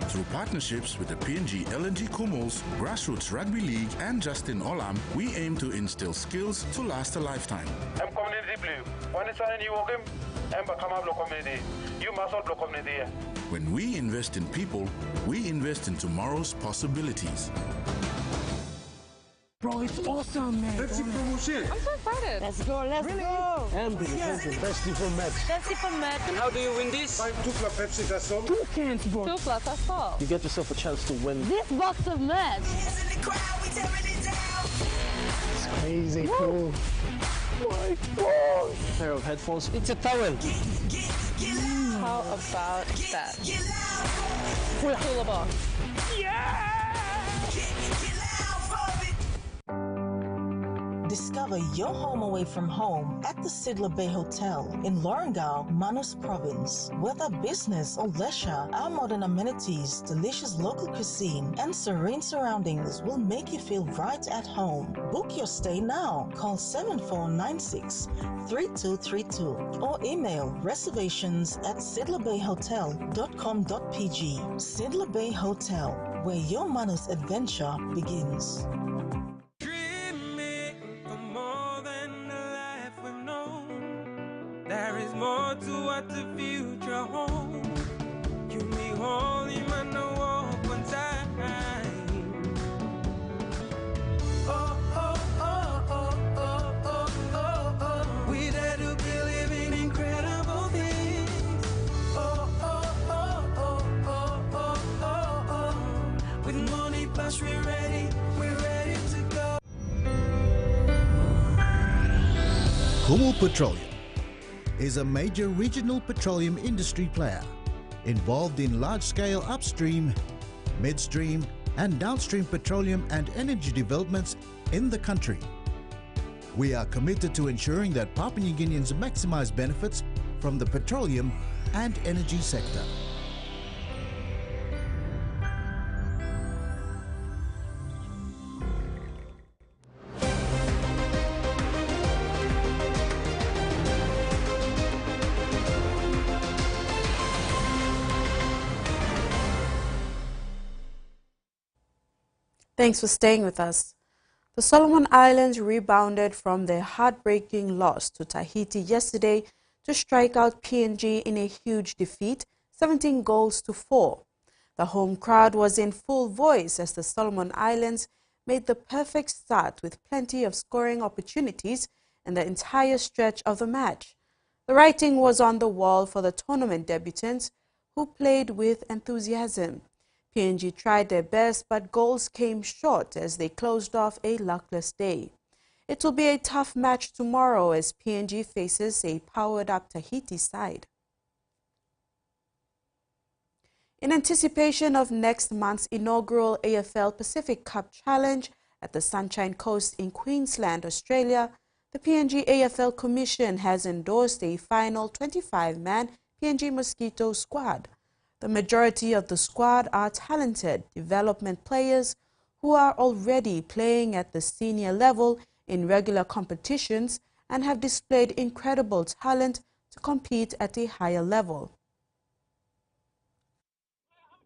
Speaker 8: Through partnerships with the PNG LNG Kumals, Grassroots Rugby League and Justin Olam, we aim to instill skills to last a lifetime.
Speaker 14: I'm community blue. When it's on you walk him, I'm a community. You must not block community.
Speaker 8: When we invest in people, we invest in tomorrow's possibilities.
Speaker 17: Bro, it's awesome, man.
Speaker 18: Pepsi promotion.
Speaker 17: I'm so excited.
Speaker 18: Let's go, let's go. And Pepsi for match.
Speaker 17: Pepsi for match.
Speaker 18: And how do you win this? 2 plus Pepsi, that's all.
Speaker 17: 2 cans, bro. 2 plus, that's all.
Speaker 18: You get yourself a chance to win.
Speaker 17: This box of match.
Speaker 18: It's crazy cool. My God. Pair of headphones. It's a towel.
Speaker 17: How about that? Full cooler box.
Speaker 18: Yeah!
Speaker 19: Discover your home away from home at the Sidler Bay Hotel in Lorengau, Manus Province. Whether business or leisure, our modern amenities, delicious local cuisine, and serene surroundings will make you feel right at home. Book your stay now. Call 7496-3232 or email reservations@sidlerbayhotel.com.pg. Sidler Bay Hotel, where your Manus adventure begins.
Speaker 4: There is more to what the future holds. You me holy man, no walk one time. Oh, oh, oh, oh, oh, oh, oh, oh. We dare to believe in incredible things. Oh, oh, oh, oh, oh, oh, oh, oh. With money plus we're ready to go.
Speaker 20: Kumu Petroleum is a major regional petroleum industry player involved in large-scale upstream, midstream and downstream petroleum and energy developments in the country. We are committed to ensuring that Papua New Guineans maximize benefits from the petroleum and energy sector.
Speaker 21: Thanks for staying with us. The Solomon Islands rebounded from their heartbreaking loss to Tahiti yesterday to strike out PNG in a huge defeat, 17 goals to 4. The home crowd was in full voice as the Solomon Islands made the perfect start with plenty of scoring opportunities in the entire stretch of the match. The writing was on the wall for the tournament debutants, who played with enthusiasm. PNG tried their best, but goals came short as they closed off a luckless day. It will be a tough match tomorrow as PNG faces a powered-up Tahiti side. In anticipation of next month's inaugural AFL Pacific Cup Challenge at the Sunshine Coast in Queensland, Australia, the PNG AFL Commission has endorsed a final 25-man PNG Mosquito squad. The majority of the squad are talented development players who are already playing at the senior level in regular competitions and have displayed incredible talent to compete at a higher level.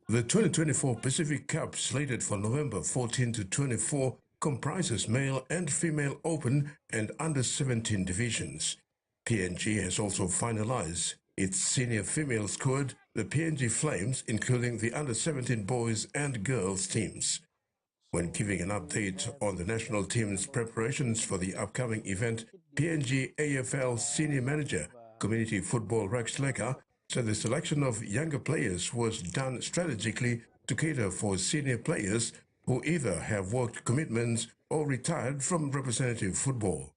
Speaker 1: The 2024 Pacific Cup, slated for November 14 to 24, comprises male and female open and under-17 divisions. PNG has also finalized its senior female squad, the PNG Flames, including the under-17 boys and girls teams. When giving an update on the national team's preparations for the upcoming event, PNG AFL Senior Manager, Community Football Rex Lecker, said the selection of younger players was done strategically to cater for senior players who either have work commitments or retired from representative football.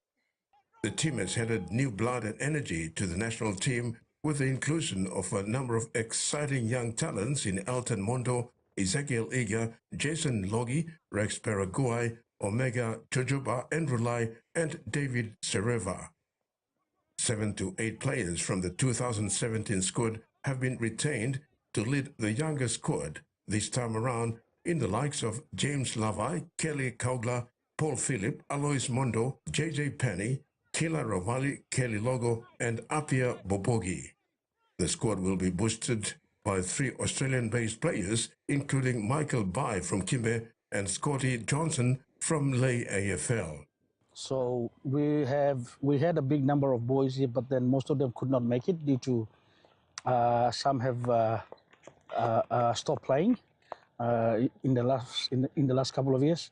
Speaker 1: The team has added new blood and energy to the national team with the inclusion of a number of exciting young talents in Elton Mondo, Ezekiel Iga, Jason Logie, Rex Paraguay, Omega Jojoba Enrulai, and David Sereva. 7 to 8 players from the 2017 squad have been retained to lead the younger squad this time around in the likes of James Lavai, Kelly Kaugla, Paul Phillip, Alois Mondo, JJ Penny, Kila Rovali, Kelly Logo, and Apia Bobogi. The squad will be boosted by 3 Australian-based players, including Michael Bai from Kimbe and Scotty Johnson from Lay AFL.
Speaker 18: So we had a big number of boys here, but then most of them could not make it due to some have stopped playing in the last couple of years.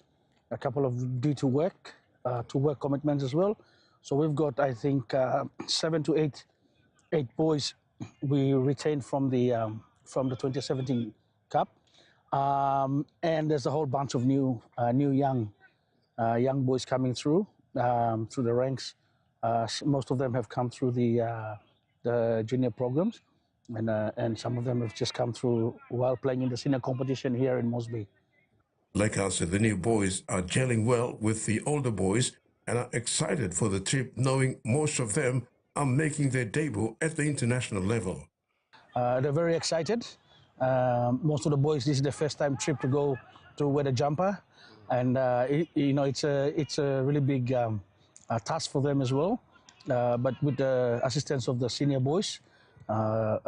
Speaker 18: A couple of due to work commitments as well. So we've got, I think, 7 to 8 boys we retained from the 2017 Cup, and there's a whole bunch of new young boys coming through the ranks. Most of them have come through the junior programs, and some of them have just come through while playing in the senior competition here in Mosby.
Speaker 1: Like I said, the new boys are gelling well with the older boys and are excited for the trip, knowing most of them are making their debut at the international level.
Speaker 18: They're very excited. Most of the boys, this is their first time trip to go to wear the jumper, and it's a really big task for them as well. But with the assistance of the senior boys that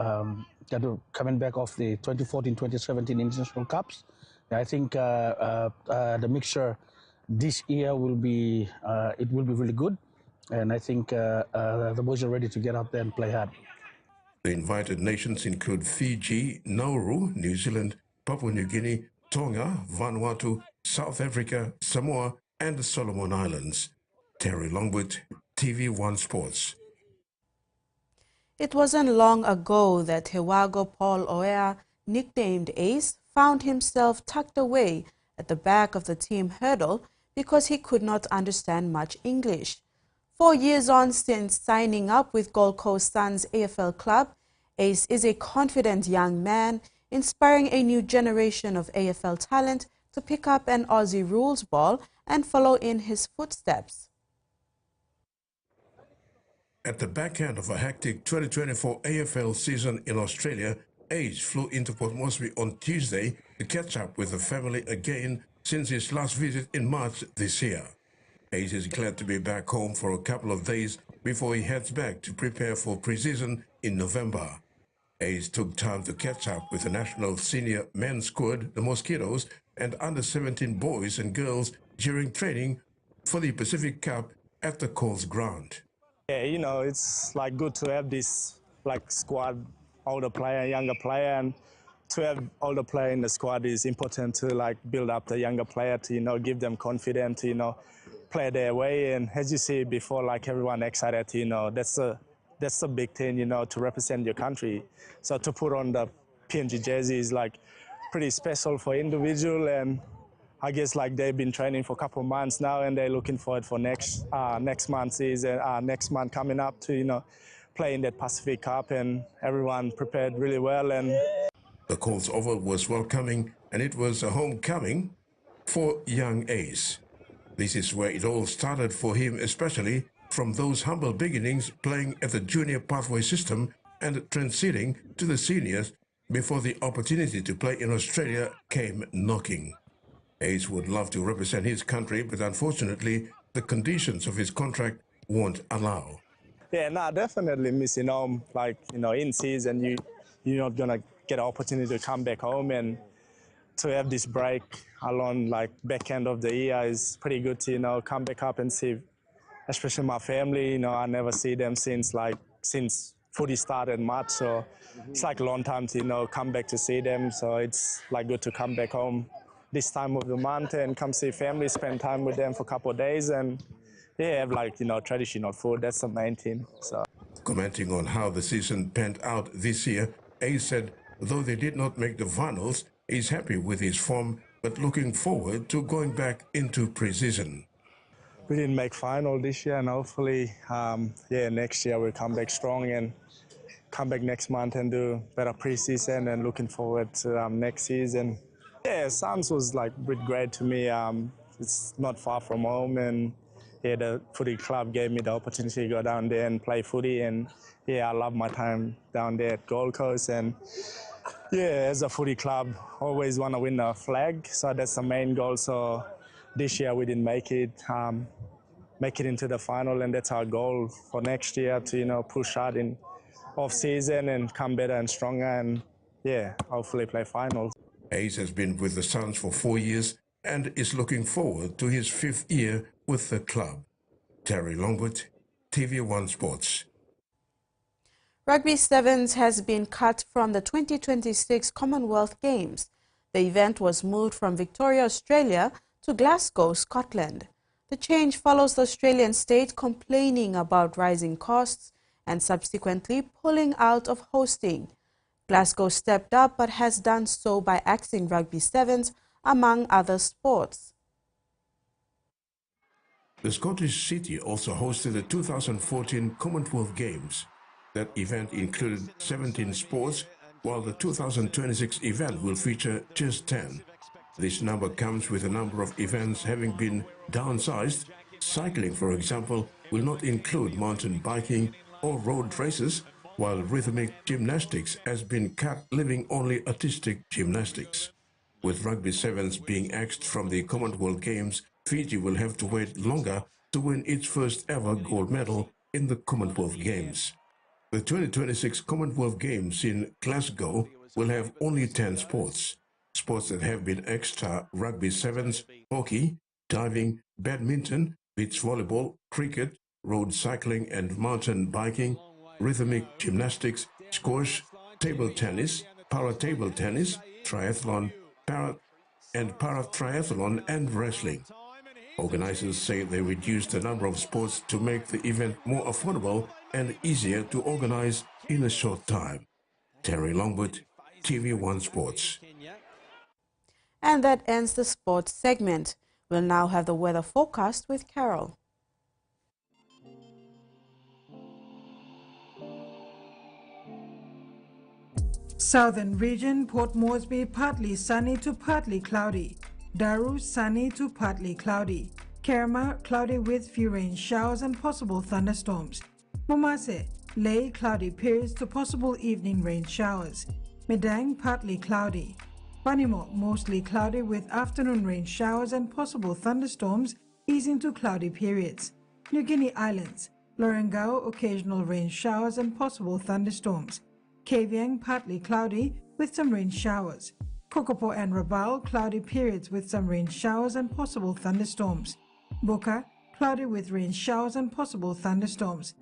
Speaker 18: are coming back off the 2014-2017 International Cups, I think the mixture this year will be really good, and I think the boys are ready to get out there and play hard.
Speaker 1: The invited nations include Fiji, Nauru, New Zealand, Papua New Guinea, Tonga, Vanuatu, South Africa, Samoa, and the Solomon Islands. Terry Longwood, TV1 Sports.
Speaker 21: It wasn't long ago that Hewago Paul Oea, nicknamed Ace, found himself tucked away at the back of the team hurdle because he could not understand much English. 4 years on since signing up with Gold Coast Suns AFL club, Ace is a confident young man, inspiring a new generation of AFL talent to pick up an Aussie rules ball and follow in his footsteps.
Speaker 1: At the back end of a hectic 2024 AFL season in Australia, Ace flew into Port Moresby on Tuesday to catch up with the family again since his last visit in March this year. Ace is glad to be back home for a couple of days before he heads back to prepare for pre-season in November. Ace took time to catch up with the national senior men's squad, the Mosquitoes, and under-17 boys and girls during training for the Pacific Cup at the Coles ground.
Speaker 6: Yeah, it's like good to have this like squad, older player, younger player, and to have older player in the squad is important to like build up the younger player to give them confidence to play their way. And as you see before, like everyone excited, that's a big thing, to represent your country. So to put on the PNG jersey is like pretty special for individual, and I guess like they've been training for a couple of months now, and they're looking forward for next month season, next month coming up to play in that Pacific Cup, and everyone prepared really well. And
Speaker 1: the Colts Oval was welcoming, and it was a homecoming for young Ace. This is where it all started for him, especially from those humble beginnings playing at the junior pathway system and transiting to the seniors before the opportunity to play in Australia came knocking. Ace would love to represent his country, but unfortunately, the conditions of his contract won't allow.
Speaker 6: Yeah, no, definitely missing home. Like, in season, you're not going to get an opportunity to come back home, and to have this break along like back end of the year is pretty good to, come back up and see, especially my family. I never see them since footy started March, so it's like a long time to, come back to see them. So it's like good to come back home this time of the month and come see family, spend time with them for a couple of days, and yeah, have like, traditional food. That's the main thing. So.
Speaker 1: Commenting on how the season panned out this year, Ace said, though they did not make the finals, he's happy with his form, but looking forward to going back into pre-season.
Speaker 6: We didn't make final this year, and hopefully, next year we'll come back strong and come back next month and do better pre-season, and looking forward to next season. Yeah, Suns was like great to me. It's not far from home, and yeah, the footy club gave me the opportunity to go down there and play footy, and yeah, I love my time down there at Gold Coast. And yeah, as a footy club, always want to win a flag, so that's the main goal. So this year we didn't make it into the final, and that's our goal for next year to push hard in off season and come better and stronger, and yeah, hopefully play finals.
Speaker 1: Ace has been with the Suns for 4 years and is looking forward to his 5th year with the club. Terry Longwood, TVWAN Sports.
Speaker 21: Rugby Sevens has been cut from the 2026 Commonwealth Games. The event was moved from Victoria, Australia to Glasgow, Scotland. The change follows the Australian state complaining about rising costs and subsequently pulling out of hosting. Glasgow stepped up but has done so by axing Rugby Sevens among other sports.
Speaker 1: The Scottish city also hosted the 2014 Commonwealth Games. That event included 17 sports, while the 2026 event will feature just 10. This number comes with a number of events having been downsized. Cycling, for example, will not include mountain biking or road races, while rhythmic gymnastics has been cut, leaving only artistic gymnastics. With Rugby Sevens being axed from the Commonwealth Games, Fiji will have to wait longer to win its first ever gold medal in the Commonwealth Games. The 2026 Commonwealth Games in Glasgow will have only 10 sports. Sports that have been axed are Rugby Sevens, hockey, diving, badminton, beach volleyball, cricket, road cycling and mountain biking, rhythmic gymnastics, squash, table tennis, para-table tennis, triathlon, para-triathlon and wrestling. Organizers say they reduced the number of sports to make the event more affordable and easier to organize in a short time. Terry Longwood, TVWAN Sports.
Speaker 21: And that ends the sports segment. We'll now have the weather forecast with Carol.
Speaker 7: Southern region, Port Moresby, partly sunny to partly cloudy. Daru, sunny to partly cloudy. Kerma, cloudy with few rain showers and possible thunderstorms. Momase, Lay, cloudy periods to possible evening rain showers. Medang, partly cloudy. Banimo, mostly cloudy with afternoon rain showers and possible thunderstorms, easing to cloudy periods. New Guinea Islands, Lorengau, occasional rain showers and possible thunderstorms. Kavieng, partly cloudy with some rain showers. Kokopo and Rabaul, cloudy periods with some rain showers and possible thunderstorms. Boka, cloudy with rain showers and possible thunderstorms.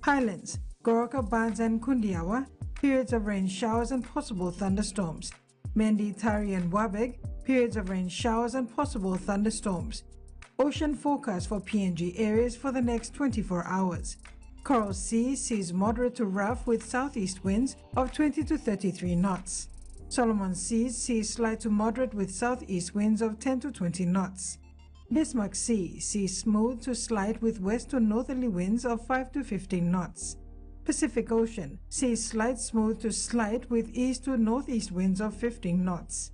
Speaker 7: Highlands, Goroka, Barnes and Kundiawa, periods of rain showers and possible thunderstorms. Mendi, Tari and Wabeg, periods of rain showers and possible thunderstorms. Ocean forecast for PNG areas for the next 24 hours. Coral Sea sees moderate to rough with southeast winds of 20 to 33 knots. Solomon Seas sees slight to moderate with southeast winds of 10 to 20 knots. Bismarck Sea sees smooth to slight with west to northerly winds of 5 to 15 knots. Pacific Ocean sees slight smooth to slight with east to northeast winds of 15 knots.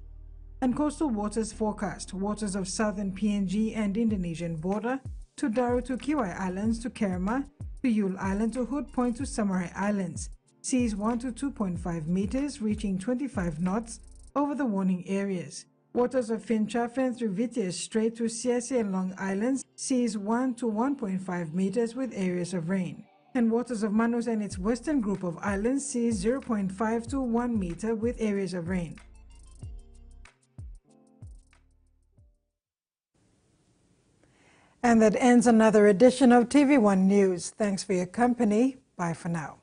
Speaker 7: And coastal waters forecast, waters of southern PNG and Indonesian border, to Daru to Kiwai Islands to Kerma, to Yule Island to Hood Point to Samurai Islands, seas 1 to 2.5 meters reaching 25 knots over the warning areas. Waters of Finchafen through Vitias Strait to Siasi and Long Islands, seas 1 to 1.5 meters with areas of rain. And waters of Manus and its western group of islands, seas 0.5 to 1 meter with areas of rain. And that ends another edition of TV1 News. Thanks for your company. Bye for now.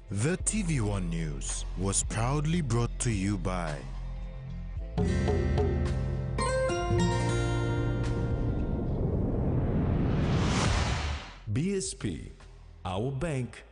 Speaker 9: The TV1 News was proudly brought to you by BSP, our bank,